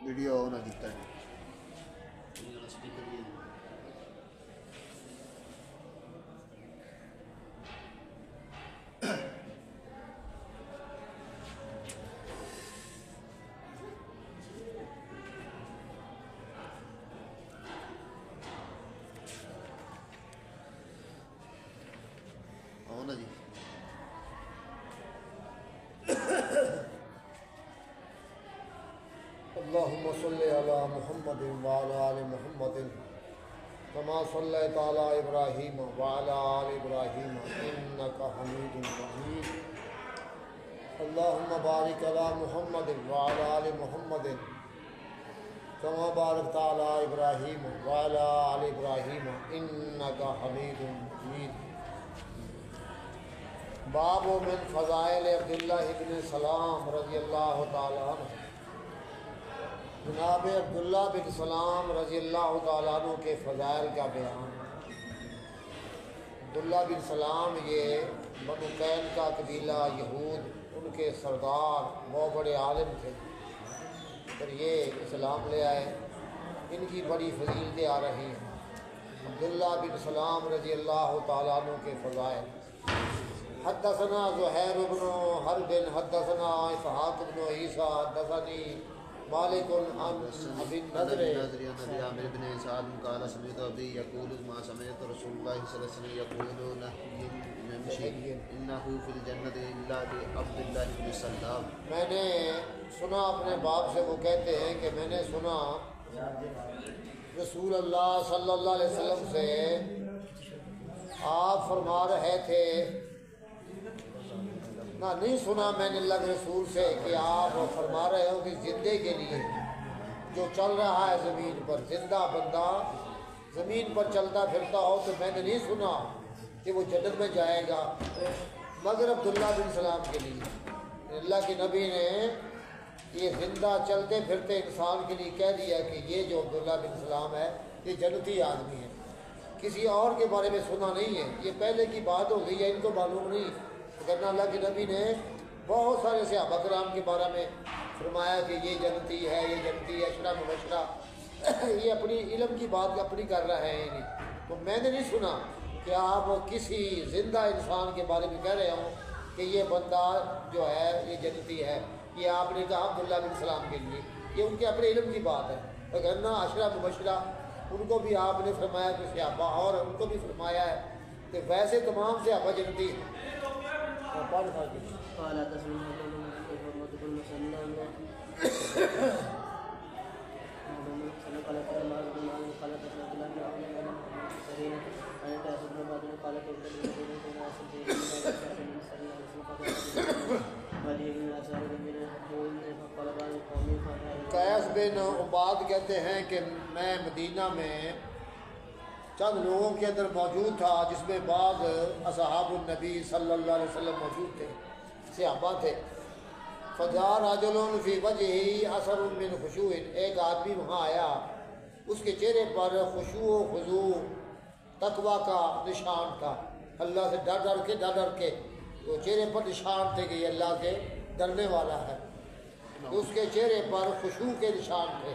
Video ہونا کیتا ہے ہونا جی اللهم صل على محمد وعلى آل محمد كما صليت على إبراهيم وعلى آل إبراهيم إنك حميد مجيد اللهم بارك على محمد وعلى آل محمد كما باركت على إبراهيم وعلى آل إبراهيم إنك حميد مجيد باب من فضائل عبداللہ بن سلام رضی اللہ تعالیٰ عنہ۔ جناب عبداللہ بن سلام رضی اللہ تعالیٰ عنہ کے فضائل کا بیان۔ عبداللہ بن سلام یہ بنو قین کا قبیلہ یہود، ان کے سردار بہت بڑے عالم تھے، پھر یہ اسلام لے آئے، ان کی بڑی فضیلتیں آ رہی ہیں۔ عبداللہ بن سلام رضی اللہ تعالیٰ عنہ کے فضائل۔ حدثنا زہیر بن حرب حدثنا اسحاق بن عیسیٰ حدثنی مالک عن ابی النضر ابي عامر بن سعد قال سمعت ابي يقول ما سمعت رسول الله صلى الله عليه وسلم يقول نمشي انه في الجنه الا بعبد الله بن سلام۔ میں نے سنا اپنے باپ سے، وہ کہتے ہیں کہ میں نے سنا رسول اللہ صلی اللہ علیہ وسلم سے، آپ فرما رہے تھے، نہ نہیں سنا میں نے اللہ کے رسول سے کہ آپ فرما رہے ہو کہ زندے کے لیے جو چل رہا ہے زمین پر، زندہ بندہ زمین پر چلتا پھرتا ہو، تو میں نے نہیں سنا کہ وہ جنت میں جائے گا مگر عبداللہ بن سلام کے لیے۔ اللہ کے نبی نے یہ زندہ چلتے پھرتے انسان کے لیے کہہ دیا کہ یہ جو عبداللہ بن سلام ہے یہ جنتی آدمی ہے، کسی اور کے بارے میں سنا نہیں ہے، یہ پہلے کی بات ہو گئی ہے، ان کو معلوم نہیں۔ کرنا اللہ کے نبی نے بہت سارے صحابہ کرام کے بارے میں فرمایا کہ یہ جنتی ہے، یہ جنتی ہے، اشرا مبشرہ، یہ اپنی علم کی بات اپنی کر رہے ہیں نہیں۔ تو میں نے نہیں سنا کہ آپ کسی زندہ انسان کے بارے میں کہہ رہے ہوں کہ یہ بندہ جو ہے یہ جنتی ہے، یہ آپ نے کہا عبداللہ بن سلام کے لیے، یہ ان کے اپنے علم کی بات ہے۔ وگرنہ اشرا مبشرہ ان کو بھی آپ نے فرمایا کہ صحابہ، اور ان کو بھی فرمایا ہے کہ ویسے تمام صحابہ جنتی ہیں۔ قال تسمع محمد بن مسلم قال تسمع قال تسمع قیس بن عباد کہتے ہیں کہ میں مدینہ میں چند لوگوں کے اندر موجود تھا، جس میں بعض اصحاب النبی صلی اللہ علیہ وسلم موجود تھے، صحابہ تھے۔ فجاء رجل فی وجہہ اثر من خشوع، ایک آدمی وہاں آیا، اس کے چہرے پر خشوع و خضوع تقویٰ کا نشان تھا، اللہ سے ڈر ڈر کے وہ چہرے پر نشان تھے کہ یہ اللہ کے ڈرنے والا ہے، اس کے چہرے پر خشوع کے نشان تھے۔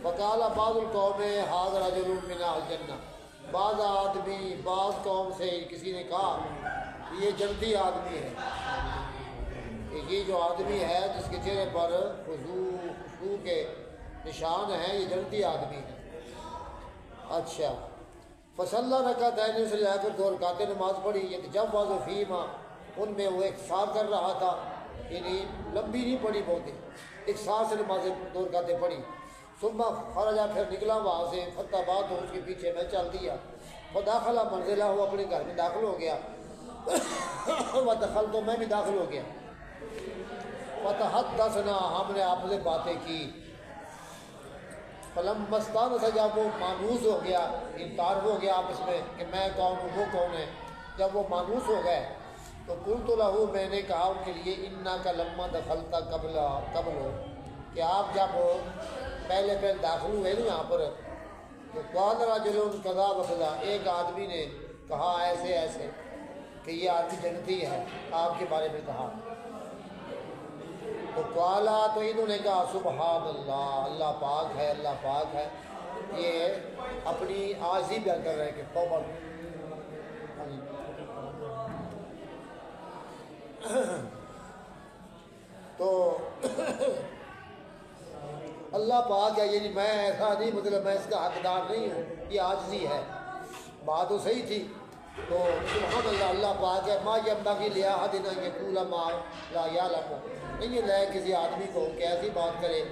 فقال بعض القوم ھذا رجل من اہل الجنہ، بعض آدمی بعض قوم سے کسی نے کہا یہ جنتی آدمی ہے، کہ یہ جو آدمی ہے جس کے چہرے پر خشوع کے نشان ہیں یہ جنتی آدمی ہے۔ اچھا، فصلی رکعتین سے لے کر 2 رکعتیں نماز پڑھی، یتجوز فیما، ان میں وہ اختصار کر رہا تھا، یعنی لمبی نہیں پڑھی، بہت اختصار سے نمازیں 2 رکعتیں پڑھی۔ ثم خرجا، پھر نکلا وہاں سے، فتح بات ہو، اس کے پیچھے میں چل دیا، فداخلہ منزلہ، وہ اپنے گھر میں داخل ہو گیا، ودخل، تو میں بھی داخل ہو گیا، فتحدثنا، ہم نے آپس میں باتیں کی، فلم مستان سے، جب وہ مانوس ہو گیا، انتار ہو گیا آپس میں کہ میں کون ہوں وہ کون ہے، جب وہ مانوس ہو گئے تو قلت لہو، میں نے کہا ان کے لیے، انکا لما دخلتا قبل ہو، کہ آپ جب پہلے داخل ہوئے نا یہاں پر، تو قال رجل کذا وکذا، ایک آدمی نے کہا ایسے ایسے کہ یہ آدمی جنتی ہے، آپ کے بارے میں کہا۔ تو قالا تو انہوں نے کہا سبحان اللہ، اللہ پاک ہے، اللہ پاک ہے. یہ اپنی عاجزی بیان کر رہے ہیں کہ توبہ. تو اللہ پاک ہے، یعنی میں ایسا نہیں، مطلب میں اس کا حقدار نہیں ہوں، یہ عاجزی ہے. بات تو صحیح تھی. تو سبحان اللہ، اللہ پاک ہے. ما ينبغي لأحد أن يقول ما لا يعلم، نہیں لے کسی آدمی کو کہ ایسی بات کرے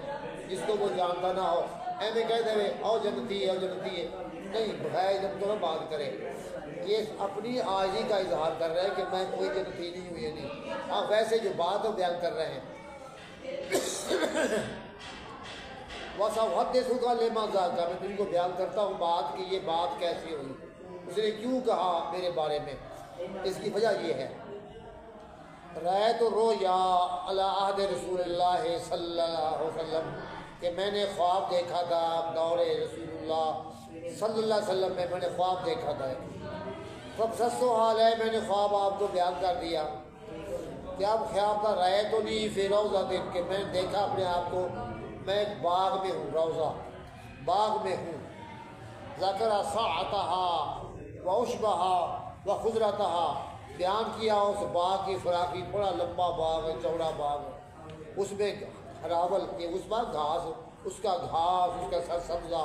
جس کو وہ جانتا نہ ہو. ایسے کہہ دے او جنتی ہے، او جنتی ہے، نہیں، بغیر علم تو نہ بات کرے. یہ اپنی عاجزی کا اظہار کر رہے ہیں کہ میں کوئی جنتی نہیں ہوں. یہ نہیں، آپ ویسے جو بات وہ بیان کر رہے ہیں. وَسَوْحَدِّثُكَ لِمَا ذَاكَ، میں تم کو بیان کرتا ہوں بات کہ یہ بات کیسی ہوئی، اس نے کیوں کہا میرے بارے میں. اس کی وجہ یہ ہے، رأیت الرؤیا علی عہد رسول اللہ صلی اللہ علیہ وسلم، کہ میں نے خواب دیکھا تھا دور رسول اللہ صلی اللہ علیہ وسلم میں نے خواب دیکھا تھا. فقصصت حال ہے، میں نے خواب آپ کو بیان کر دیا. کیا خواب تھا؟ رأیت لی فی روضہ، کہ میں نے دیکھا اپنے آپ کو میں ایک باغ میں ہوں، روضہ باغ میں ہوں. ذکر ساعتها وعشبها وخضرتها، بیان کیا اس باغ کی فراخی، بڑا لمبا باغ ہے، چوڑا باغ ہے، اس میں ہراول کے اس باغ گھاس، اس کا گھاس، اس کا سرسبزہ،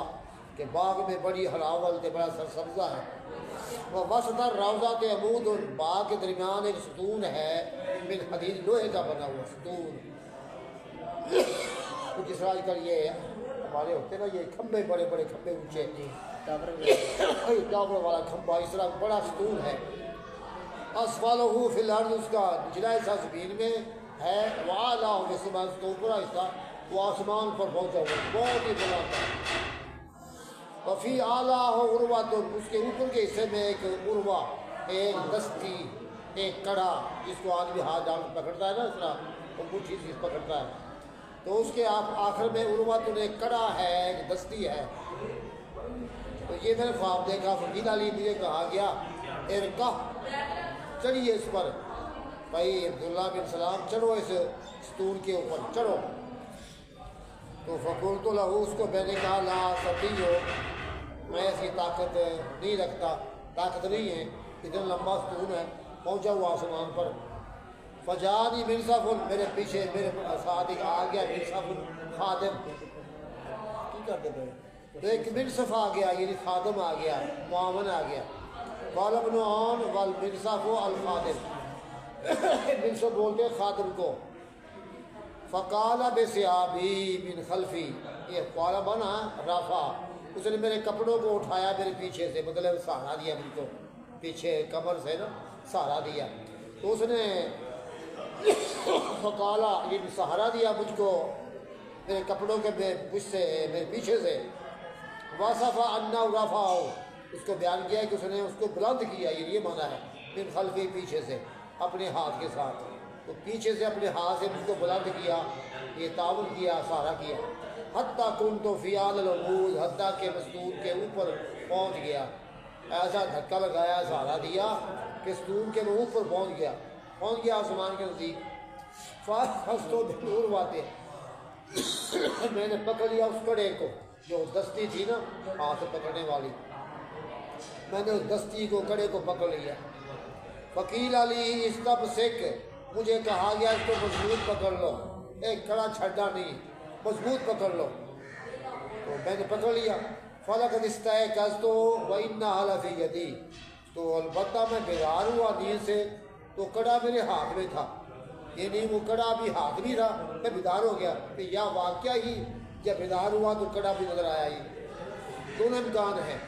کہ باغ میں بڑی ہراول تے بڑا سرسبزہ ہے. وہ وسط روضہ کے عمود، باغ کے درمیان ایک ستون ہے، من حدید، لوہے کا بنا ہوا ستون. کچھ اس طرح کر یہ ہمارے ہوتے نا یہ کھمبے، بڑے بڑے کھمبے اونچے، ٹاور والا کھمبا، اس طرح بڑا ستون ہے. اسفلہ فی الارض، اس کا نچلا حصہ زمین میں ہے. وعلیٰ فی السماء، اس کا اوپر حصہ وہ آسمان پر پہنچا ہوا، بہت ہی بڑا تھا. وفی اعلیٰ عروۃ، اس کے اوپر کے حصے میں ایک عروہ، ایک دستی، ایک کڑا، جس کو آدمی ہاتھ ڈال پکڑتا ہے نا، اس طرح انگوٹھی سے پکڑتا ہے. تو اس کے آخر میں عروۃ، ایک کڑا ہے، ایک دستی ہے. تو یہ میں نے خواب دیکھا. فقیل علی، مجھے کہا گیا ارکع، چڑھیے اس پر. بھائی عبداللہ بن سلام، چڑھو اس ستون کے اوپر، چڑھو. تو فقلت لہو، اس کو میں نے کہا لا استطیع، میں ایسی طاقت نہیں رکھتا، طاقت نہیں ہے، اتنا لمبا ستون ہے، پہنچا ہوا آسمان پر. فجانی منصف، میرے پیچھے میرے ساتھ ایک آ گیا منصف خادم. کی کرتے پہ تو ایک منصف آ گیا، یعنی خادم آ گیا، معاون آ گیا. قال ابن عون والمنصف الخادم، منصف بولتے ہیں خادم کو. فقال بثيابي من خلفی، یہ قال بنا رفع، اس نے میرے کپڑوں کو اٹھایا میرے پیچھے سے، مطلب سہارا دیا مجھ کو، پیچھے کمر سے نا سہارا دیا. تو اس نے فقالا، یہ سہارا دیا مجھ کو میرے کپڑوں کے مجھ سے، میرے پیچھے سے. وصف انہ رفع، اس کو بیان کیا کہ اس نے اس کو بلند کیا، یہ مانا ہے من خلفی، پیچھے سے اپنے ہاتھ کے ساتھ. تو پیچھے سے اپنے ہاتھ سے مجھ کو بلند کیا، یہ تعاون کیا، سہارا کیا. حتیٰ کنت فی اعلی العمود، حتیٰ کہ ستون کے اوپر پہنچ گیا. ایسا دھکا لگایا، سہارا دیا کہ ستون کے اوپر پہنچ گیا آسمان کے نزدیک. فاستو بالعروۃ، میں نے پکڑ لیا اس کڑے کو، جو دستی تھی نا ہاتھ پکڑنے والی، میں نے اس دستی کو، کڑے کو پکڑ لیا. وکیل علی استمسک، مجھے کہا گیا اس کو مضبوط پکڑ لو، ایک کڑا چھڑنا نہیں، مضبوط پکڑ لو. تو میں نے پکڑ لیا. فلقد استيقظت وإنها لفي يدي، تو البتہ میں بیدار ہوا نیند سے، تو کڑا میرے ہاتھ میں تھا، یعنی وہ کڑا بھی ہاتھ بھی تھا. میں بیدار ہو گیا کہ یا واقعہ ہی جب بیدار ہوا تو کڑا بھی نظر آیا، ہی دونوں امکان ہیں.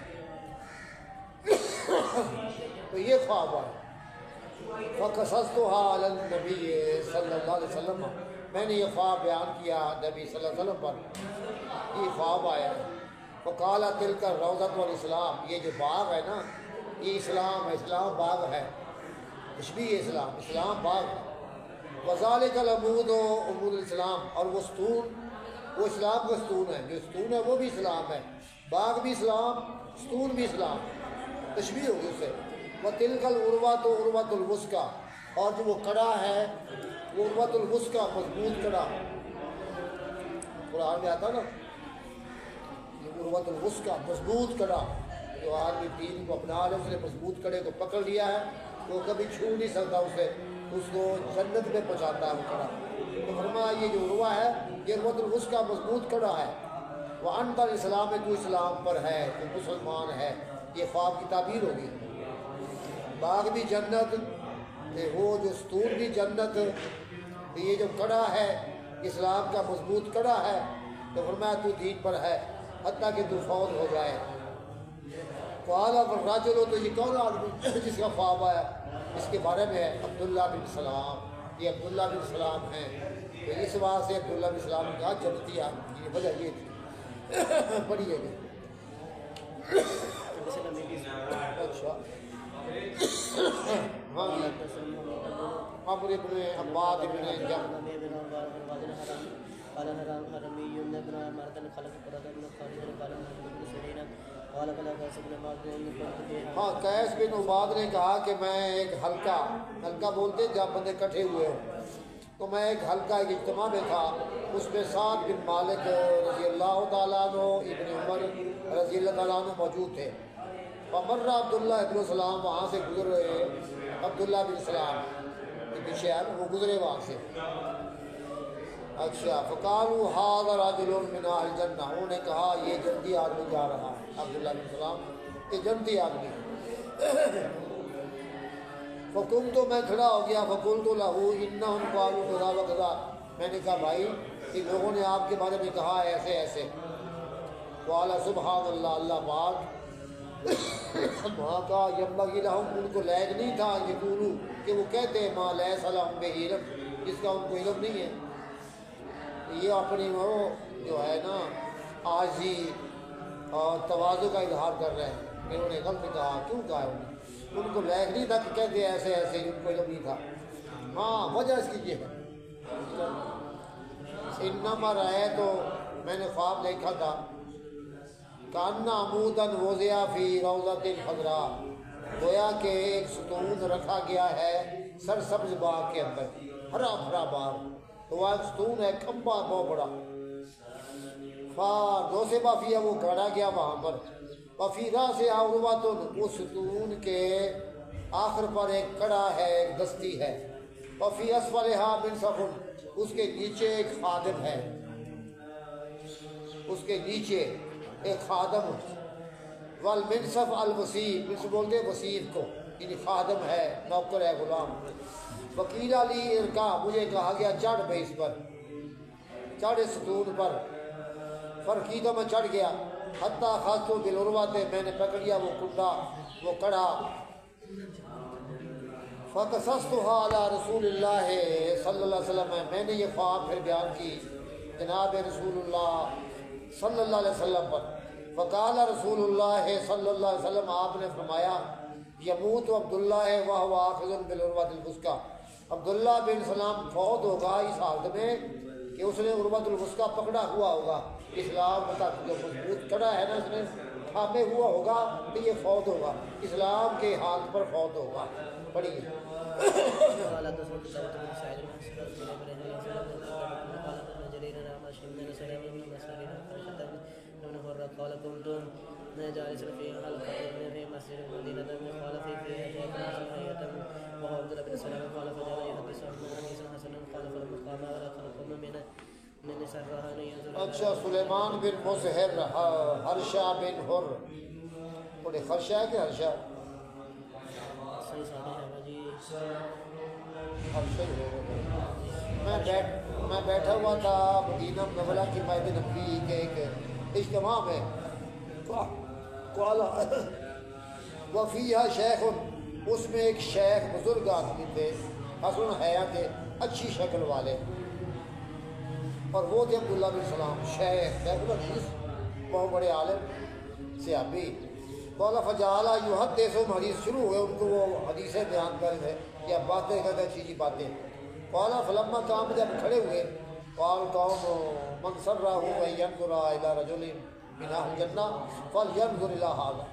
تو یہ خواب آیا. فقصصتها علی النبی صلی اللہ علیہ وسلم، میں نے یہ خواب بیان کیا نبی صلی اللہ علیہ وسلم پر. یہ خواب آیا. فقال تلک الروضۃ والاسلام، یہ جو باغ ہے نا یہ اسلام ہے، اسلام باغ ہے، تشبیہ اسلام، اسلام باغ ہے. وذالک العمود عمود الاسلام، اور وہ ستون وہ اسلام کا ستون ہے، جو ستون ہے وہ بھی اسلام ہے، باغ بھی اسلام، ستون بھی اسلام، تشبیہ ہوگی اس سے. وتلک العروۃ عروۃ الوثقی، اور جو وہ کڑا ہے وہ عروۃ الوثقی، مضبوط کڑا. قرآن میں آتا نا یہ عروۃ الوثقیٰ مضبوط کڑا، جو آدمی دین کو اپنا لے اس نے مضبوط کڑے کو پکڑ لیا ہے تو کبھی چھو نہیں سکتا اسے، اس کو جنت میں پہنچاتا ہے وہ کڑا۔ تو فرمایا یہ جو عروہ ہے یہ عروۃ الوثقیٰ مضبوط کڑا ہے، وَأَنْتَ الْإِسْلَامِ تو اسلام پر ہے، تو مسلمان ہے۔ یہ خواب کی تعبیر ہوگی، باغ بھی جنت، وہ جو ستون بھی جنت، یہ جو کڑا ہے اسلام کا مضبوط کڑا ہے، تو فرمایا تو دین پر ہے حتیٰ کہ تو فوت ہو جائے۔ قال الرجل، تو یہ کون آدمی جس کا خواب آیا؟ اس کے بارے میں ہے عبداللہ بن سلام، یہ عبداللہ بن سلام ہیں۔ تو اس وجہ سے عبداللہ بن سلام نے کہا جنتی آدمی، یہ وجہ یہ تھی۔ پڑھیے گا اچھا ہاں عمرو بن عباد بن جم قال حرمي بن مرتن خلق قرة بن خالد قال بن سيرين قال فلا قاسم بن معبد ہاں قیس بن عباد نے کہا کہ میں ایک حلقہ بولتے جب بندے کٹھے ہوئے ہوں، تو میں ایک حلقہ ایک اجتماع میں تھا، اس میں سعد بن مالک رضی اللہ تعالیٰ عنہ، ابن عمر رضی اللہ تعالیٰ عنہ موجود تھے۔ فمر عبداللہ ابن السلام، وہاں سے گزر رہے عبداللہ بن سلام کے پیچھے ہے وہ گزرے وہاں سے۔ اچھا فقالوا هذا رجل من اهل الجنہ، انہوں نے کہا یہ جنتی آدمی جا رہا ہے، عبداللہ بن سلام یہ جنتی آدمی۔ فقمت، تو میں کھڑا ہو گیا، فقلت له انهم قالوا كذا وكذا، میں نے کہا بھائی ان لوگوں نے آپ کے بارے میں کہا ہے ایسے ایسے۔ قال سبحان اللہ، اللہ پاک وہاں کا ينبغي لهم، ان کو لائق نہیں تھا یقولوا کہ وہ کہتے ما ليس لهم به علم، جس کا ان کو علم نہیں ہے۔ یہ اپنی وہ جو ہے نا عاجزی اور تواضع کا اظہار کر رہے ہیں کہ انہوں نے غلط کہا، کیوں کہا ہے ان کو لائق نہیں تھا کہ کہتے ایسے ایسے، ان کو علم نہیں تھا۔ ہاں وجہ اس کی یہ ہے انما رائے، تو میں نے خواب دیکھا تھا کان عموداً وضع فی روضۃ خضراء، گویا کہ ایک ستون رکھا گیا ہے سرسبز باغ کے اندر، ہرا بھرا باغ، تو وہ ایک ستون ہے کھمبا بہت بڑا۔ فَنُصِبَ فِيهَا، وہ گاڑا گیا وہاں پر، وَفِي رَأْسِهَا عُرْوَةٌ، اس ستون کے آخر پر ایک کڑا ہے، ایک دستی ہے۔ وَفِي أَسْفَلِهَا مِنْصَفٌ، اس کے نیچے ایک خادم ہے، اس کے نیچے ایک خادم۔ والمنصف الوسیف، منصف بولتے ہیں وسیف کو، یعنی خادم ہے، نوکر ہے، غلام۔ وکیل علی ارکا، مجھے کہا گیا چڑھ بھائی اس پر، چڑھ اس ستون پر۔ فرقی تو میں چڑھ گیا، حتیٰ خاصو بالعروۃ، میں نے پکڑ لیا وہ کنڈا، وہ کڑا۔ فقصصتها علی رسول اللہ صلی اللہ علیہ وسلم، میں نے یہ خواب پھر بیان کی جناب رسول اللہ صلی اللہ علیہ وسلم پر۔ فقال رسول اللہ صلی اللہ علیہ وسلم، آپ نے فرمایا یموت عبداللہ وہو آخذ بالعروۃ الوثقیٰ، عبداللہ بن سلام فوت ہوگا اس حالت میں کہ اس نے عروۃ الوثقیٰ پکڑا ہوا ہوگا، اسلام تک جو مضبوط کڑا ہے نا اس نے تھامے ہوا ہوگا، تو یہ فوت ہوگا، اسلام کے حالت پر فوت ہوگا۔ پڑھیے قال كنت جالسا في حلقة في مسجد المدينة قال فيها شيخ حية وهو عبد الله بن سلام قال فجعل يحدث عن حديثا حسنا قال فلما قام على خلق من سرها ينظر۔ اچھا سلیمان بن مظہر، ہرشا بن حر، بڑے خرشہ ہے کہ ہرشا؟ صحیح صحیح ہے جی، ہرشا ہی ہوگا۔ میں بیٹھا ہوا تھا مدینہ منورہ کی مسجد نبوی کے ایک اجتماع میں، وفیہا شیخ، اس میں ایک شیخ بزرگ آدمی تھے، حسن حیا کے، اچھی شکل والے، اور وہ تھے عبداللہ بن سلام، شیخ الحدیث، بہت بڑے عالم صحابی۔ قال فجعل یحدثهم، حدیث شروع ہوئے ان کو وہ حدیثیں بیان کر رہے یا باتیں کرتے اچھی باتیں۔ قال فلما قام، جب کھڑے ہوئے، قال قوم من سرہ ان ينظر الى رجل من اہل الجنہ فلینظر الى هذا،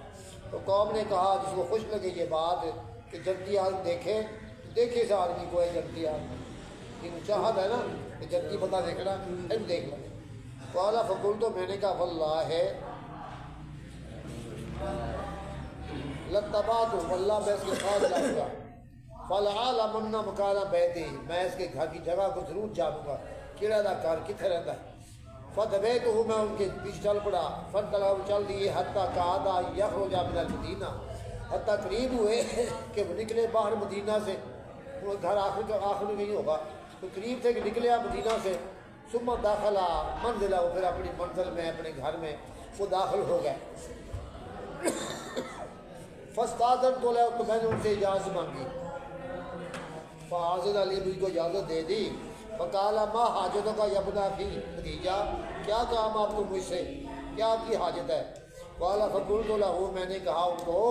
تو قوم نے کہا جس کو خوش لگے یہ بات کہ جنتی آدمی دیکھے، دیکھے اس آدمی کو ہے جنتی آدمی، یہ چاہت ہے نا کہ جنتی بندہ دیکھنا، دیکھ لیں۔ قال فقلت تو میں نے کہا واللہ لتبعت واللہ میں اس کے ساتھ جاؤں گا فلعلمن مکان بیتی میں اس کے گھر کی جگہ کو ضرور جانوں گا کیڑا دا کار کتنے رہتا ہے فتبعتہ میں ان کے پیچھے چل پڑا فانطلقا چل دیے حتی کعدا یخرج من المدینہ حتی قریب ہوئے کہ وہ نکلے باہر مدینہ سے وہ گھر آخر میں نہیں ہوگا تو قریب تھے کہ نکلے مدینہ سے ثم داخلہ منزلہ وہ پھر اپنی منزل میں اپنے گھر میں وہ داخل ہو گئے فاستاذنت له تو میں نے ان سے اجازت مانگی فاذن علی مجھ کو اجازت دے دی فقال ما حاجتوں کا ابن اخی بھتیجا کیا کام آپ کو مجھ سے کیا آپ کی حاجت ہے قال فقلت له میں نے کہا ان کو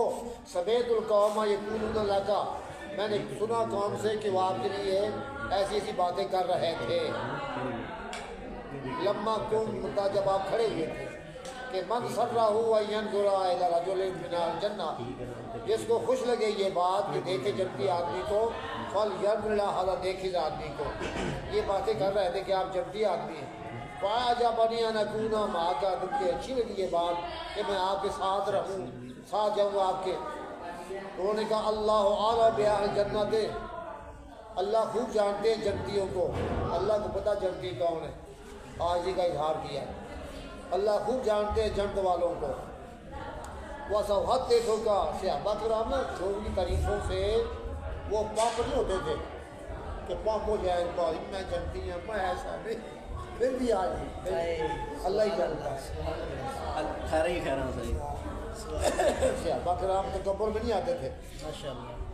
سمعت القوم یقولون لك میں نے سنا قوم سے کہ وہ آپ کے لیے ایسی ایسی باتیں کر رہے تھے لما کم جب آپ کھڑے ہوئے تھے کہ من سرہ ینظر الی رجل من الجنہ جس کو خوش لگے یہ بات کہ دیکھے جنتی آدمی کو فلینظر الی ھذا دیکھے آدمی کو یہ باتیں کر رہے تھے کہ آپ جنتی آدمی ہیں فاعجبنی ان اکون معک مجھے اچھی لگی یہ بات کہ میں آپ کے ساتھ رہوں ساتھ جاؤں آپ کے انہوں نے کہا اللہ اعلم باہل جنت اللہ خوب جانتے ہیں جنتیوں کو اللہ کو پتہ جنتی کون ہے آج ہی کا اظہار کیا اللہ خوب جانتے ہیں جنت والوں کو وہ سوحت دیکھو کا صحابہ کرام نا لوگوں کی تعریفوں سے وہ پاپ نہیں ہوتے تھے کہ پاپ ہو جائے میں جنتی ہوں میں ایسا نہیں پھر بھی آج اللہ ہی جانتا ہے خیر ہی خیر صحیح صحابہ کرام تکبر میں نہیں آتے تھے ماشاءاللہ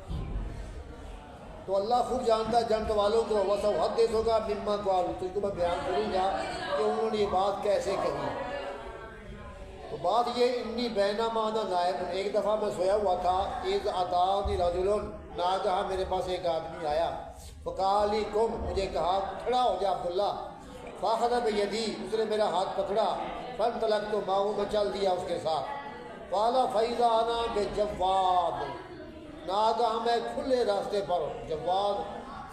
تو اللہ خوب جانتا ہے جنت والوں کو وہ سب حد دیکھو گا مما قال تجھ کو میں بیان کروں گا کہ انہوں نے یہ بات کیسے کہی تو بات یہ انی بینما انا نائم ایک دفعہ میں سویا ہوا تھا اذ اتانی رجل ناگہا میرے پاس ایک آدمی آیا فقال لی قم مجھے کہا کھڑا ہو جا عبداللہ فاخذ بیدی اس نے میرا ہاتھ پکڑا فانطلقت معه میں چل دیا اس کے ساتھ قال فاذا انا بجواد ناگہاں میں کھلے راستے پر جواد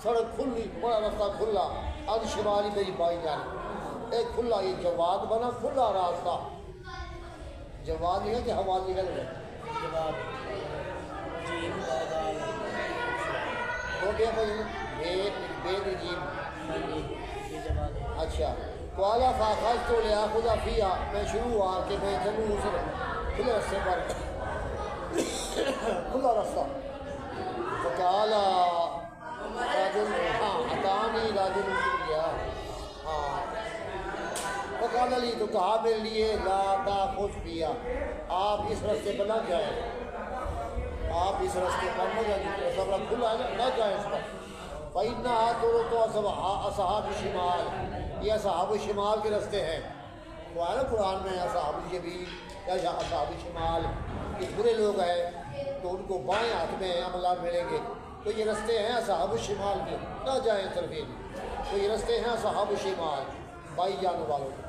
سڑک کھلی بڑا راستہ کھلا اب شمالی میری بائی جانی ایک کھلا یہ جواد بنا کھلا راستہ جواد نہیں ہے کہ ہوا نکل گئے جواب جیم دال ہو گیا بھائی بے نجیم یہ جواب ہے اچھا قالا فاخذ تو لیا خدا فیا میں شروع ہوا کہ میں چلوں اس کھلے راستے پر کھلا راستہ فقال راجل ہاں اتانی راجل گیا ہاں فقال علی تو کہا میرے لیے لا تاخذ فیا آپ اس راستے پر نہ جائیں آپ اس راستے پر نہ جائیں سب کھلا ہے نہ جائیں اس پر فإنها تو اصحاب شمال یہ اصحاب شمال کے راستے ہیں وہ ہے نا قرآن میں اصحاب الیمین یا اصحاب شمال یہ برے لوگ ہیں تو ان کو بائیں ہاتھ میں عملات ملیں گے تو یہ راستے ہیں اصحاب شمال کے نہ جائیں طرف تو یہ راستے ہیں اصحاب شمال بائی جانے والوں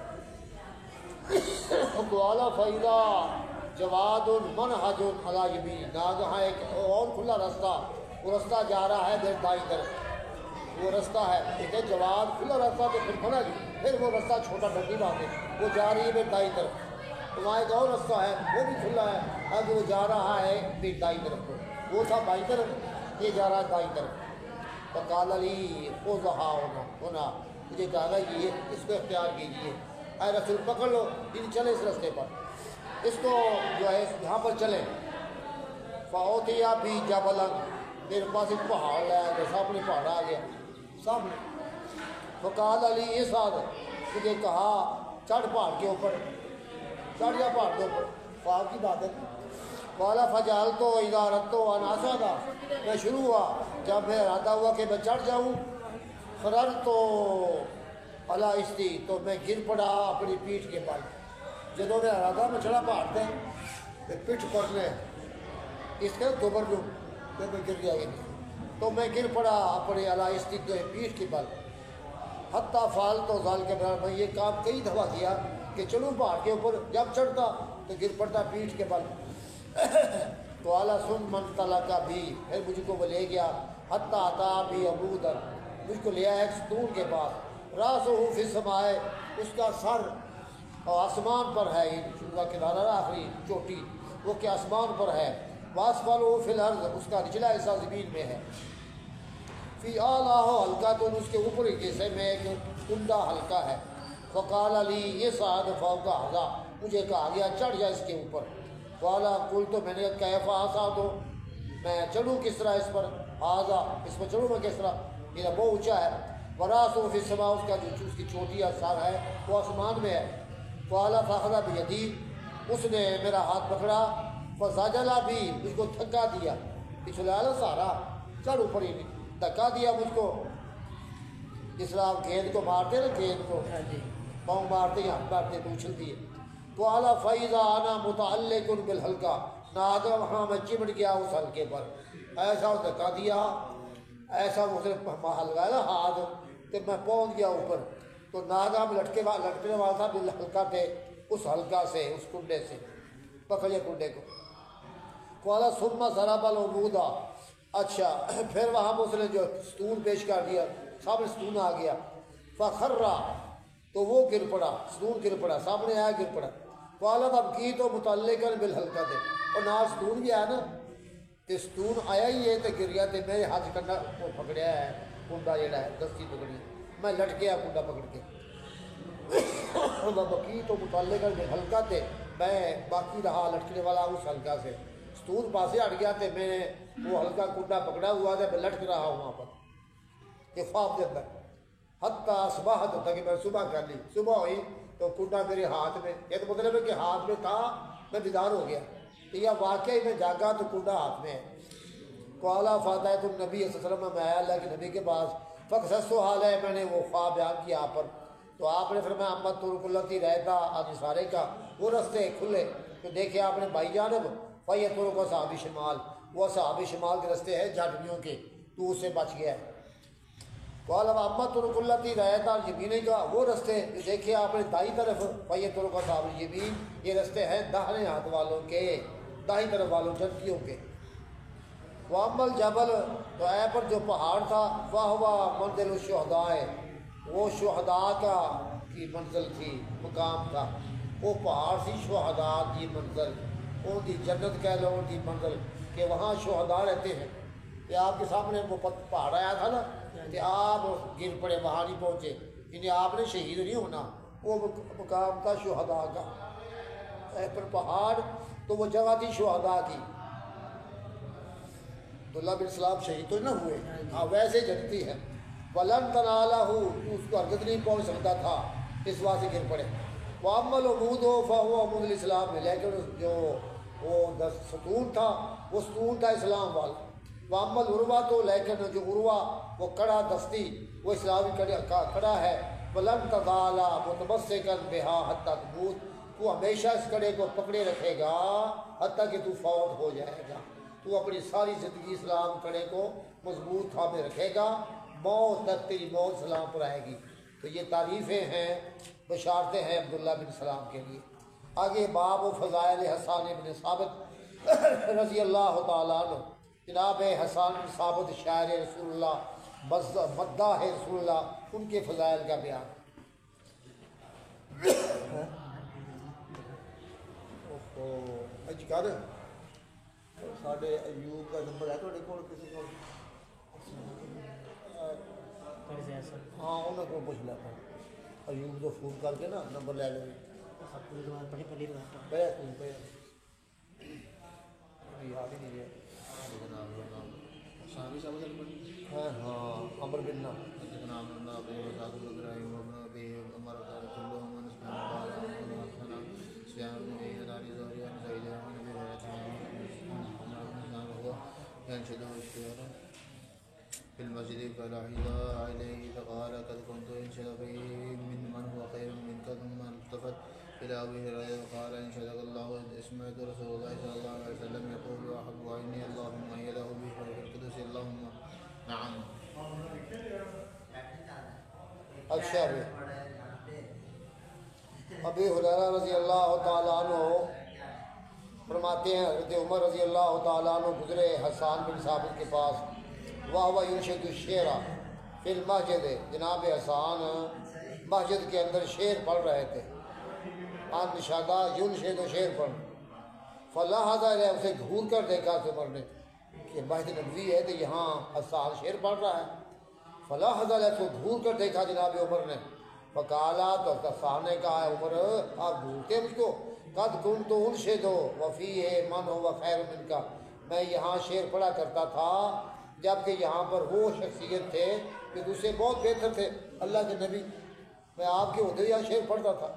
کو اعلیٰ فائدہ جواد منحج علی یمین ناگہاں ایک اور کھلا راستہ وہ راستہ جا رہا ہے پھر دائیں طرف وہ راستہ ہے ٹھیک ہے جواد کھلا راستہ تو پھر بنا گی پھر وہ راستہ چھوٹا ڈھنڈی بات ہے وہ جا رہی ہے پھر دائیں طرف تو وہاں ایک اور راستہ ہے وہ بھی کھلا ہے آگے وہ جا رہا ہے پھر دائیں طرف کو وہ تھا بائیں طرف یہ جا رہا ہے دائیں طرف تو قال علی خذھا ہونا مجھے کہا گا یہ اس کو اختیار کیجیے اے رسول پکڑ لو ان چلے اس راستے پر اس کو جو ہے یہاں پر چلیں فاوتیا بھی جبلن میرے پاس ایک پہاڑ لایا گیا سامنے پہاڑ آ گیا سامنے فقال علی اس آدھ مجھے کہا چڑھ پہاڑ کے اوپر چڑھ جا پہاڑ کے اوپر خواب کی بات ہے والا فجال تو ادارت تو اناسا تھا میں شروع ہوا جب میں ارادہ ہوا کہ میں چڑھ جاؤں فرر تو اللہ استی تو میں گر پڑا اپنی پیٹھ کے بل جدوں میں ارادہ میں چڑھا پہاڑ پہ پیٹھ پڑنے اس کے دوبر لوں تو میں گر گیا تو میں گر پڑا اپنے اللہ استی جو پیٹھ کے بل حتیٰ فال تو زال کے برابر میں یہ کام کئی دفعہ کیا کہ چلوں پہاڑ کے اوپر جب چڑھتا تو گر پڑتا پیٹھ کے بل تو اعلیٰ سن من طلقہ بھی پھر مجھ کو وہ لے گیا حتیٰ عطا بھی عبودن مجھ کو لے آیا ایک ستون کے پاس راس ہو فی سمائے اس کا سر اور آسمان پر ہے، یہ شروع کنارہ آخری چوٹی وہ کہ آسمان پر ہے، واسفلہ فی الارض اس کا نچلا حصہ زمین میں ہے، فی اعلیٰ ہلکا تو اس کے اوپر حصے میں ایک کنڈا ہلکا ہے، فقال علی یہ سعد فوق حضا مجھے کہا گیا چڑھ جا اس کے اوپر، والا کل تو میں نے کیف آساد ہو میں چڑھوں کس طرح اس پر، حاضا اس پر چڑھوں میں کس طرح، میرا بہت اونچا ہے، وراث و فی السماء اس کا جو اس کی چوٹی یا سر ہے وہ آسمان میں ہے، والا فاخذ بیدی اس نے میرا ہاتھ پکڑا، فزجلا بھی مجھ کو دھکا دیا، پچھلا لا سارا چڑھ اوپر ہی دھکا دیا مجھ کو، جس طرح آپ گیند کو مارتے نا، گیند کو پاؤں مارتے ہیں ہاتھ مارتے تو اچھلتی ہے، تو اعلیٰ فیضا آنا متعلق بالحلقہ ناگا وہاں میں چمٹ گیا اس حلقے پر، ایسا دھکا دیا ایسا اس نے حلقہ نا ہاتھ تو میں پہنچ گیا اوپر، تو ناگا میں لٹکنے والا تھا بالحلقہ تھے اس حلقہ سے اس کنڈے سے، پکڑے کنڈے کو، قالا ثم ضرب العمودا اچھا پھر وہاں پر اس نے جو ستون پیش کر دیا، سامنے ستون آ گیا، فخرا تو وہ گر پڑا، ستون گر پڑا، سامنے آیا گر پڑا، قالا اب کی تو متعلق بالحلقہ تھے اور نہ ستون بھی آیا نا، کہ ستون آیا ہی ہے تو گر گیا، تو میرے ہاتھ کنڈا وہ پکڑیا ہے کنڈا جڑا ہے دستی پکڑی، میں لٹ گیا کنڈا پکڑ کے، بکی تو متعلق بالحلقہ تھے میں باقی رہا لٹکنے والا اس حلقہ سے، ستون پاسے ہٹ گیا تھے میں نے وہ ہلکا کنڈا پکڑا ہوا تھا، میں لٹک رہا ہوں وہاں پر کہ خواب کے اندر، حتیٰ صبح تک کہ میں صبح کر لی، صبح ہوئی تو کنڈا میرے ہاتھ میں، یہ تو مطلب ہے کہ ہاتھ میں تھا میں بیدار ہو گیا، تو یہ واقعی میں جاگا تو کنڈا ہاتھ میں ہے، قالا فاتحۃ النبی صلی اللہ علیہ وسلم میں آیا اللہ کے نبی کے پاس، فقصص حال ہے میں نے وہ خواب بیان کیا آپ پر، تو آپ نے فرمایا امت طرق التی رہتا آدمی سارے کا وہ رستے کھلے، تو دیکھے آپ نے بھائی جانب فی طرق و صحابی شمال وہ صحابی شمال کے رستے ہیں جھاڑیوں کے، تو اس سے بچ گیا ہے، قالا امت طرق التی رہتا یمین کا وہ رستے جو دیکھے آپ نے دائیں طرف فی طرق و صحابی یمین یہ رستے ہیں داہنے ہاتھ والوں کے، دائیں طرف والوں جنتیوں کے، وامل جبل تو اے پر جو پہاڑ تھا واہ منزل الشہداء وہ شہداء کا کی منزل تھی مقام تھا، وہ پہاڑ سی شہداء کی منزل، ان کی جنت کہہ لو ان کی منزل کہ وہاں شہداء رہتے ہیں، کہ آپ کے سامنے وہ پہاڑ آیا تھا نا کہ آپ گر پڑے وہاں نہیں پہنچے، یعنی آپ نے شہید نہیں ہونا، وہ مقام تھا شہداء کا، اے پر پہاڑ تو وہ جگہ تھی شہداء کی، عبداللہ بن سلام شہید تو نہ ہوئے، ہاں ویسے جنتی ہے، ولن تنالہ اس کو حرکت نہیں پہنچ سکتا تھا اس واسطے گر پڑے، وعمل عمود ہو فہو عمود الاسلام میں، لیکن جو وہ ستون تھا وہ ستون تھا اسلام والا، وعمل عروہ تو لیکن جو عروہ وہ کڑا دستی وہ اسلامی کڑا ہے، ولن تزال متمسکا بہا حتی تموت تو ہمیشہ اس کڑے کو پکڑے رکھے گا حتیٰ کہ تو فوت ہو جائے گا، تو اپنی ساری زندگی اسلام کڑے کو مضبوط تھامے رکھے گا، موت تک تیری موت سلام پر آئے گی، تو یہ تعریفیں ہیں بشارتیں ہیں عبداللہ بن سلام کے لیے۔ آگے باب و فضائل حسان بن ثابت رضی اللہ تعالیٰ عنہ، جناب حسان بن ثابت شاعر رسول اللہ مداح رسول اللہ ان کے فضائل کا بیان۔ ساڈے ایوب کا نمبر ہے تھوڑے کول کسی کو؟ ہاں انہوں کو پوچھ لیتا ہوں، ایوب کو فون کر کے نا نمبر لے لیں، یاد ہی نہیں ہے، ہاں ہاں عمر بن في المسجد فلحظ إليه فقال قد كنت انشد به من هو خير منك ثم التفت إلى أبي هريرة قال إن صدق الله سمعت رسول الله صلى الله عليه وسلم يقول أحب عيني اللهم أيده به وفي القدس اللهم نعم۔ اچھا ابی ہریرہ رضی اللہ تعالیٰ عنہ فرماتے ہیں حضرت عمر رضی اللہ تعالیٰ عنہ گزرے حسان بن ثابت کے پاس، واہ یرشد الشعر فی المسجد، جناب حسان مسجد کے اندر شعر پڑھ رہے تھے، ان شادا ینشد و شعر پڑھ فلاحظہ اسے گھور کر دیکھا تو عمر نے کہ مسجد نبوی ہے تو یہاں حسان شعر پڑھ رہا ہے. فلاحظہ کو گھور کر دیکھا جناب عمر نے. فقالا تو حسان نے کہا عمر آپ گھورتے مجھ کو. قد کنت انشد وفیہ من ہوا خیر من کا, میں یہاں شعر پڑھا کرتا تھا جبکہ یہاں پر وہ شخصیت تھے کہ دوسرے بہت بہتر تھے اللہ کے نبی, میں آپ کے ہوتے یہاں شعر پڑھتا تھا.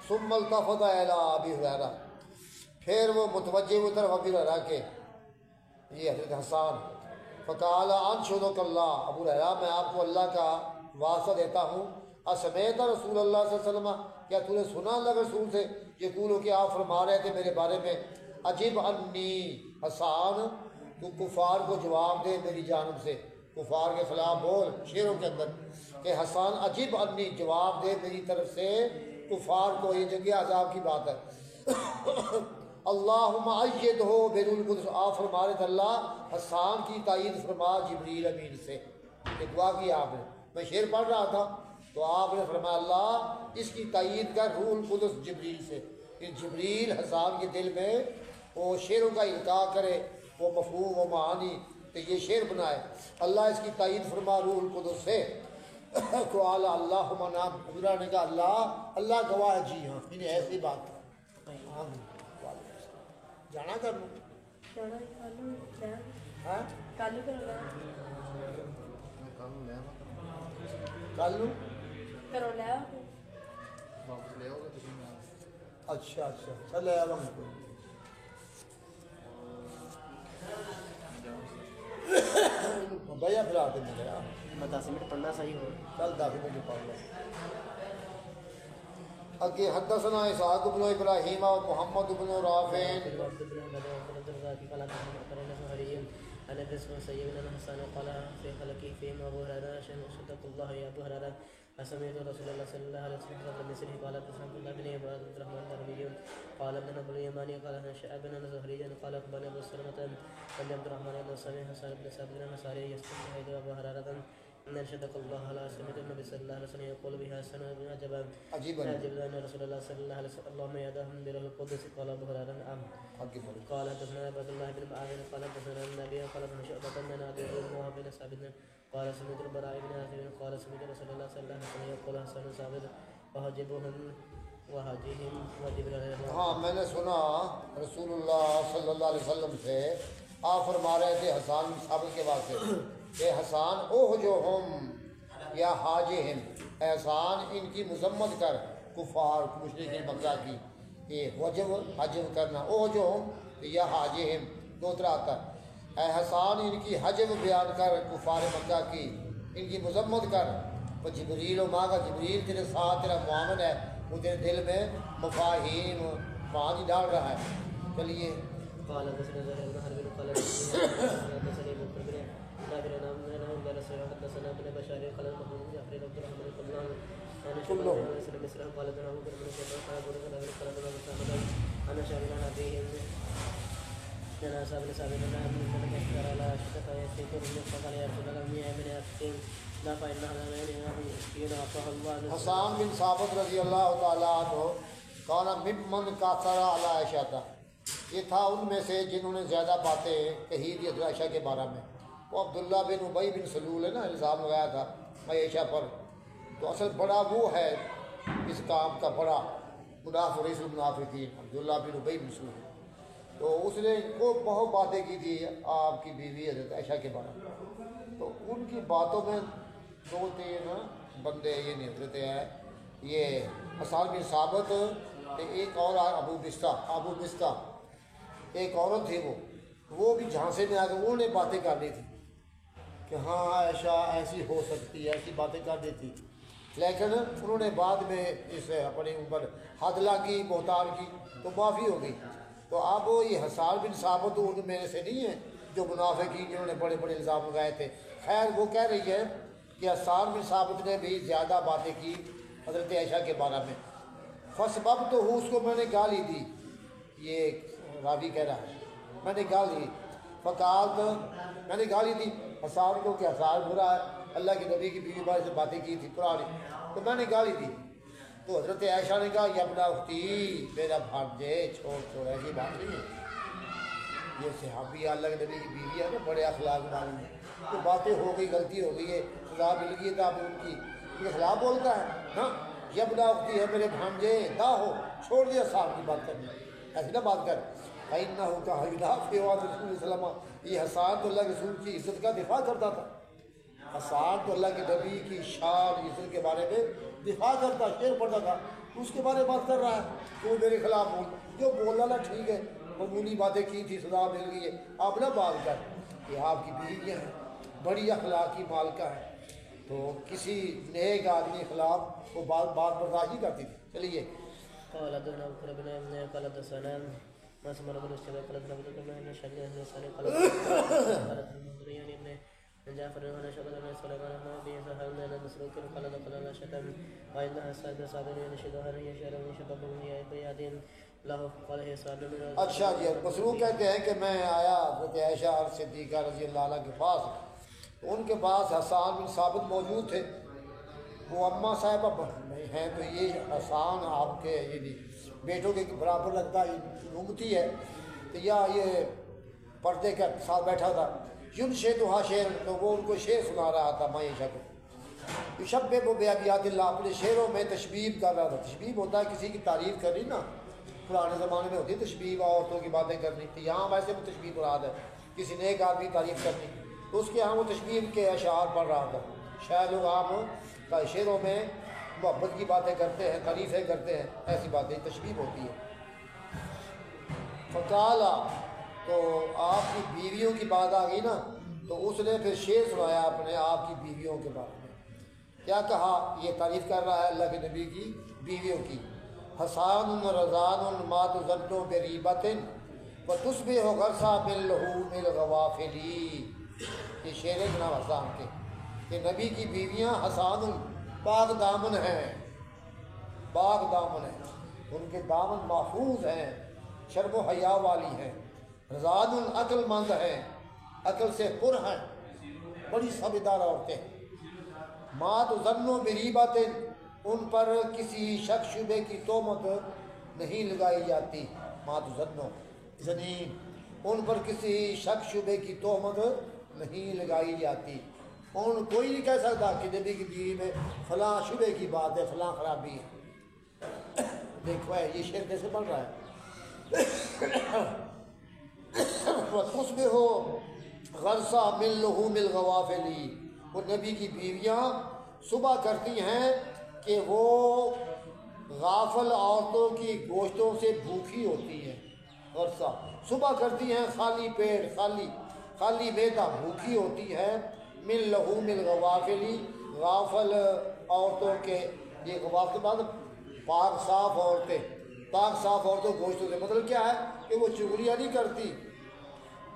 ثم التفت الی ابی ہریرہ, پھر وہ متوجہ ہوئی طرف ابی ہریرہ کے, یہ حضرت حسان. فقال انشدک اللہ, ابو ہریرہ میں آپ کو اللہ کا واسطہ دیتا ہوں. اسمیت رسول اللہ صلی اللہ علیہ وسلم, کیا تو نے سنا اللہ کے رسول سے یقولو کہ آپ فرما رہے تھے میرے بارے میں عجیب انی حسان, تو کفار کو جواب دے میری جانب سے, کفار کے خلاف بول شعروں کے اندر کہ حسان عجیب انی, جواب دے میری طرف سے کفار کو. یہ جگہ عذاب کی بات ہے. اللہم ایدہ بروح القدس, آپ فرما رہے تھے اللہ حسان کی تائید فرما جبریل امین سے. یہ دعا کی آپ نے, میں شعر پڑھ رہا تھا تو آپ نے فرمایا اللہ اس کی تائید کر روح القدس جبریل سے, کہ جبریل حسان کے دل میں وہ شعروں کا القاء کرے, وہ مفہوم و معانی, تو یہ شعر بنائے. اللہ اس کی تائید فرما روح القدس سے. کو اعلیٰ اللہم نام خدا نے کہا اللہ گواہ ہے, جی ہاں انہیں ایسی بات تھا. جانا کر لوں کر لوں واپس لے آؤ گے تو اچھا اچھا چلے آ بھیا پھر آتے ملے یار, 10 منٹ پڑھنا صحیح ہو. چل 10 منٹ پڑھ لو. اگے حدثنا اسحاق بن ابراہیم و محمد بن رافع أنا بسم سيدنا حسان قال في خلقه فيما أبو هريرة شأن صدق الله يا أبو هريرة أسمعت رسول الله صلى الله عليه وسلم قبل مثله قال حدثنا الله بن عبد الرحمن الدرمي قال ابن أبو اليماني قال شعب بن زهري قال أخبرني أبو سلمة بن عبد الرحمن بن سامي حسان بن ثابت الأنصاري يستشهد أبو هريرة أن أرشدك الله على سمعت النبي صلى الله عليه وسلم يقول بها سنة بن عجبا عجيب أن رسول الله صلى الله عليه وسلم اللهم يدهم بروح القدس قال أبو هريرة نعم. قال حدثنا عبد الله بن معاذ قال حدثنا النبي قال ابن شعبة بن أبي وهب بن ثابت قال سمعت البراء بن عازب قال سمعت رسول الله صلى الله عليه وسلم يقول حسن ثابت وحجبهم وحجهم وجبريل. ہاں میں نے سنا رسول اللہ صلی اللہ علیہ وسلم سے آپ فرما رہے تھے حسان ثابت کے واسطے کہ حسان اوہ جو ہم یا حاجہم, احسان ان کی مذمت کر کفار مشرکین مکہ کی, یہ وجب حجب کرنا, اوہ جو ہم یا حاجہم دو طرح آتا ہے. اے حسان ان کی حجب بیان کر کفار مکہ کی, ان کی مذمت کر. تو جبریل و ماں کا جبریل تیرے ساتھ تیرا معاون ہے, وہ تیرے دل میں مفاہیم معانی ڈال رہا ہے. چلیے قال حدثنا زهير بن حرب قال حدثني ابن بن نابر نام من رسول حدثنا ابن بشار قال محمود بن جعفر عبد الرحمن كلهم انا شكله مثل قال ابن ابو بكر بن شيبه قال ابو بكر قال ابن مسعود انا شاهد ابيه انا صاحب صاحب انا ابن من اشترى على شتى يسير من فقال يا رسول الله من امن اختين لا فإن هذا ينافه الله. حسان بن ثابت رضی اللہ تعالیٰ عنہ کانا ممن کاثر علی عائشہ, یہ تھا ان میں سے جنہوں نے زیادہ باتیں کہی تھی حضرت عائشہ کے بارے میں. وہ عبداللہ بن ابی بن سلول ہے نا, الزام لگایا تھا عائشہ پر, تو اصل بڑا وہ ہے اس کام کا, بڑا منافق رئیس المنافقین عبداللہ بن ابی بن سلول. تو اس نے کو بہت باتیں کی تھی آپ کی بیوی حضرت عائشہ کے بارے میں. تو ان کی باتوں میں 2-3 بندے یہ نکلتے ہیں, یہ حسان بن ثابت, ایک اور ابو بستہ ایک عورت تھی, وہ بھی جھانسے میں آ کے انہوں نے باتیں کر دی تھی کہ ہاں عائشہ ایسی ہو سکتی ہے, ایسی باتیں کر دی تھی. لیکن انہوں نے بعد میں اس اپنے اوپر حد لگی, بہتان کی, تو معافی ہو گئی. تو اب یہ حسان بن ثابت ان میں سے نہیں ہے جو منافقین جنہوں نے بڑے بڑے الزام لگائے تھے. خیر وہ کہہ رہی ہے کہ حسان بن ثابت نے بھی زیادہ باتیں کی حضرت عائشہ کے بارے میں. فسبب تو ہوں, اس کو میں نے گالی دی, یہ راوی کہہ رہا ہے میں نے گالی, فقال میں نے گالی دی حسان کو کہ حسان برا ہے, اللہ کے نبی کی بیوی بارے سے باتیں کی تھی پرانی، تو میں نے گالی دی، تو حضرت عائشہ نے کہا یا ابن اختی میرا بھانجے چھوڑ ایسی بات نہیں ہے، یہ صحابی اللہ کے نبی کی بیوی ہے نا، بڑے اخلاق والی ہیں، تو باتیں ہو گئی، غلطی ہو گئی ہے، سزا مل گئی ہے، تو آپ ان کی یہ خلاف بولتا ہے ہاں، یہ ابن اختی ہے میرے بھانجے دا ہو، چھوڑ دیا صاحب کی بات کرنی، ایسی نہ بات کر۔ فَإِنَّهُ كَانَ فِي وَعْدِ رسول وسلم، یہ حسان تو اللہ کے رسول کی عزت کا دفاع کرتا تھا، حسان تو اللہ کے نبی کی شان عزت کے بارے میں دفاع کرتا، شعر پڑھتا تھا، اس کے بارے میں بات کر رہا ہے، تو میرے خلاف بول جو بول رہا ٹھیک ہے، معمولی باتیں کی تھی، سزا مل گئی ہے، آپ نہ بات کر کہ آپ کی بیویاں ہیں، بڑی اخلاقی مالکہ ہے، تو کسی نیک آدمی خلاف وہ بات برداشت نہیں کرتی تھی۔ چلیے قال حدثنا ابو بكر بن ابن قال حدثنا ما سمر بن الشباب قال حدثنا ابو بكر بن شهاب بن سالم قال حدثنا المنذري بن جعفر بن شعبة بن سليمان بن ابي سهل بن مسروق قال دخل على شتم وعندها سعد صابر ينشدها هي شعر من شباب بن بياد له قال هي سعد بن اچھا جی، مسروق کہتے ہیں کہ میں آیا حضرت عائشہ صدیقہ رضی اللہ عنہ کے پاس، ان کے پاس حسان بن ثابت موجود تھے، وہ اماں صاحبہ ہیں، تو یہ حسان آپ کے بیٹوں کے برابر لگتا ہے، گھومتی ہے، تو یا یہ پردے کے ساتھ بیٹھا تھا، یون شیدھا شعر، تو وہ ان کو شعر سنا رہا تھا معیشہ کو، یشبہ بے ابیات اللہ، اپنے شعروں میں تشبیہ کر رہا تھا، تشبیہ ہوتا ہے کسی کی تعریف کرنی نا، پرانے زمانے میں ہوتی ہے تشبیہ، عورتوں کی باتیں کرنی، تو یہاں ویسے بھی تشبیہ مراد ہے، کسی نیک آدمی کی تعریف کرنی، تو اس کے ہاں وہ تشبیہ کے اشعار پڑھ رہا تھا، شاید لوگ عام شعروں میں محبت کی باتیں کرتے ہیں، تعریفیں کرتے ہیں، ایسی باتیں تشبیہ ہوتی ہے۔ فقالا، تو آپ کی بیویوں کی بات آ گئی نا، تو اس نے پھر شعر سنایا اپنے آپ کی بیویوں کے بارے میں، کیا کہا، یہ تعریف کر رہا ہے اللہ کے نبی کی بیویوں کی، حسان رضان ما تظن بریبت وتصبح غرسا باللحوم الغوافلی، یہ شعر جناب حسان کے کہ نبی کی بیویاں حسان پاک دامن ہیں، پاک دامن ہیں، ان کے دامن محفوظ ہیں، شرم و حیا والی ہیں، رضان عقل مند ہیں، عقل سے پر ہیں، بڑی سمجھدار عورتیں، ما تظن بریبت، ان پر کسی شک شبے کی تہمت نہیں لگائی جاتی، ما تظن یعنی ان پر کسی شک شبے کی تہمت نہیں لگائی جاتی، ان کوئی نہیں کہہ سکتا کہ نبی کی بیوی میں فلاں شبے کی بات ہے، فلاں خرابی ہے۔ دیکھو ہے یہ شعر کیسے بن رہا ہے، وَتُصْبِحُ غَرْسًا مِنْ لُحُومِ الْغَوَافِلِ، وہ نبی کی بیویاں صبح کرتی ہیں کہ وہ غافل عورتوں کی گوشتوں سے بھوکی ہوتی ہیں، غرسہ صبح کرتی ہیں، خالی پیٹ، خالی معدہ بھوکی ہوتی ہے، من لحوم الغوافلی، غافل عورتوں کے، یہ غوافل کے بعد پاک صاف عورتیں، پاک صاف عورتوں گوشتوں سے، مطلب کیا ہے کہ وہ چغلیاں نہیں کرتی،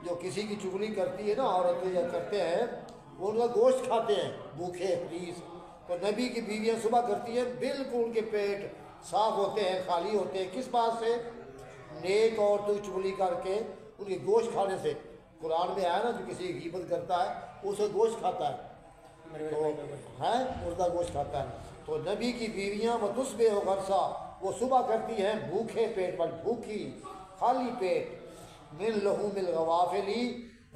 جو کسی کی چغلی کرتی ہے نا عورتیں یا کرتے ہیں، وہ ان کا گوشت کھاتے ہیں بھوکے حریص، تو نبی کی بیویاں صبح کرتی ہیں بالکل ان کے پیٹ صاف ہوتے ہیں، خالی ہوتے ہیں، کس بات سے، نیک عورتوں کی چغلی کر کے ان کے گوشت کھانے سے، قرآن میں آیا نا جو کسی کی غیبت کرتا ہے اسے گوشت کھاتا ہے، تو ہے مردہ گوشت کھاتا ہے، تو نبی کی بیویاں وتصبح غرسا، وہ صبح کرتی ہیں بھوکے پیٹ پر، بھوکی خالی پیٹ، من لحوم الغوافلی،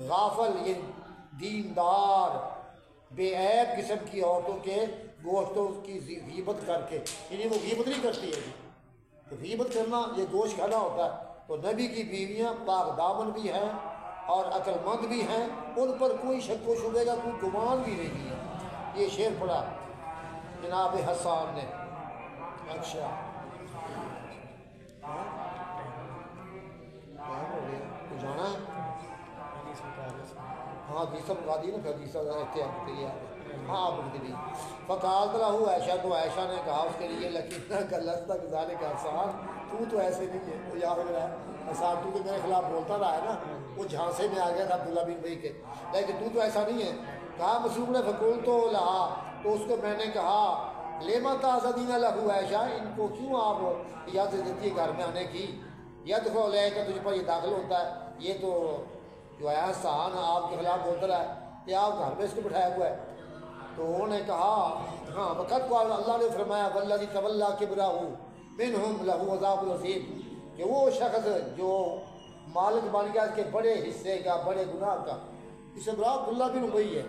غافل یہ دیندار بے عیب قسم کی عورتوں کے گوشتوں کی غیبت کر کے، یعنی وہ غیبت نہیں کرتی ہے، تو غیبت کرنا یہ گوشت کھانا ہوتا ہے، تو نبی کی بیویاں پاک دامن بھی ہیں اور عقل مند بھی ہیں، ان پر کوئی شک و شبے کا کوئی گمان بھی نہیں ہے، یہ شعر پڑھا جناب حسان نے۔ اچھا جانا ہے، ہاں حدیثہ بتا دی نا، پھر حدیثہ احتیاط کے لیے ہاں آپ ان کے لیے فقال له عائشہ، تو عائشہ نے کہا اس کے لیے لکینہ کا لستا گزارے کا حسان، تو ایسے نہیں ہے، وہ یاد رہا ہے حسان، تو میرے خلاف بولتا رہا ہے نا، وہ جھانسے میں آ گیا تھا عبداللہ بن ابی کے، لیکن تو ایسا نہیں ہے، کہا مسروق نے فقول تو لہا، تو اس کو میں نے کہا لیما تعزدین لہو عائشہ، ان کو کیوں آپ اجازت دیتی ہے گھر میں آنے کی، یدخل علیہ کا تجھ پر یہ داخل ہوتا ہے، یہ تو جو ہے حسان آپ کے خلاف بولتا رہا ہے کہ آپ گھر میں اس کو بٹھایا ہوا ہے، تو انہوں نے کہا ہاں وقت کو اللہ نے فرمایا والذی تولی کبرہ منہم لہ عذاب عظیم، کہ وہ شخص جو مالک بن گیا اس کے بڑے حصے کا، بڑے گناہ کا، اس سے برا عبداللہ بن ابی ہے۔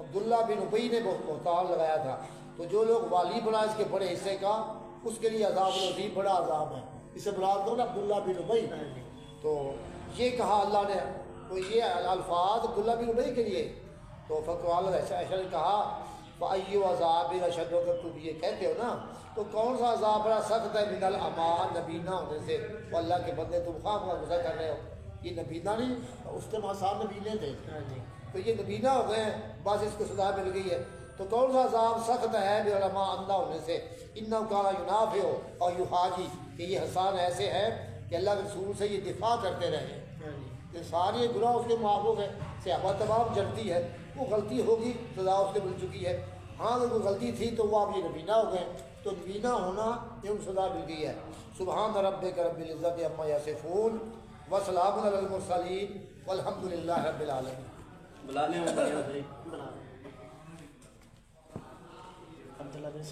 عبداللہ بن ابی نے بہتان لگایا تھا، تو جو لوگ والی بنا اس کے بڑے حصے کا، اس کے لیے عذاب العظیم بڑا عذاب ہے۔ اس سے برا تو نا عبداللہ بن ابی، تو یہ کہا اللہ نے، تو یہ الفاظ عبداللہ بن ابی کے لیے، تو فقال ایسا نے کہا فَأَيُّ عَذَابٍ أَشَدُّ، اگر تم یہ کہتے ہو نا تو کون سا عذاب بڑا سخت ہے من الأمان، نبینا ہونے سے۔ وہ اللہ کے بندے تم خواہ خواہ غصہ کر رہے ہو، یہ نبینا نہیں، اس کے آسان نبینے تھے، تو یہ نبینا ہو گئے ہیں، بس اس کو سزا مل گئی ہے۔ تو کون سا عذاب سخت ہے من الأمان، اندھا ہونے سے۔ اِنَّهُ كَانَ يُنَافِعُ اور یحاجی، کہ یہ حسان ایسے ہے کہ اللہ کے رسول سے یہ دفاع کرتے رہے، کہ سارے گناہ اس کے معاف ہو گئے، صحابہ تمام جلتی ہے، وہ غلطی ہوگی سزا اس سے مل چکی ہے۔ ہاں اگر کوئی غلطی تھی تو وہ اب یہ نبینا ہو گئے، تو نبینا ہونا یہ ان سزا مل گئی ہے۔ سبحان ربک رب العزت عما یصفون وسلام علی المرسلین والحمد للہ رب العالمین۔ بلانے میں عبداللہ بن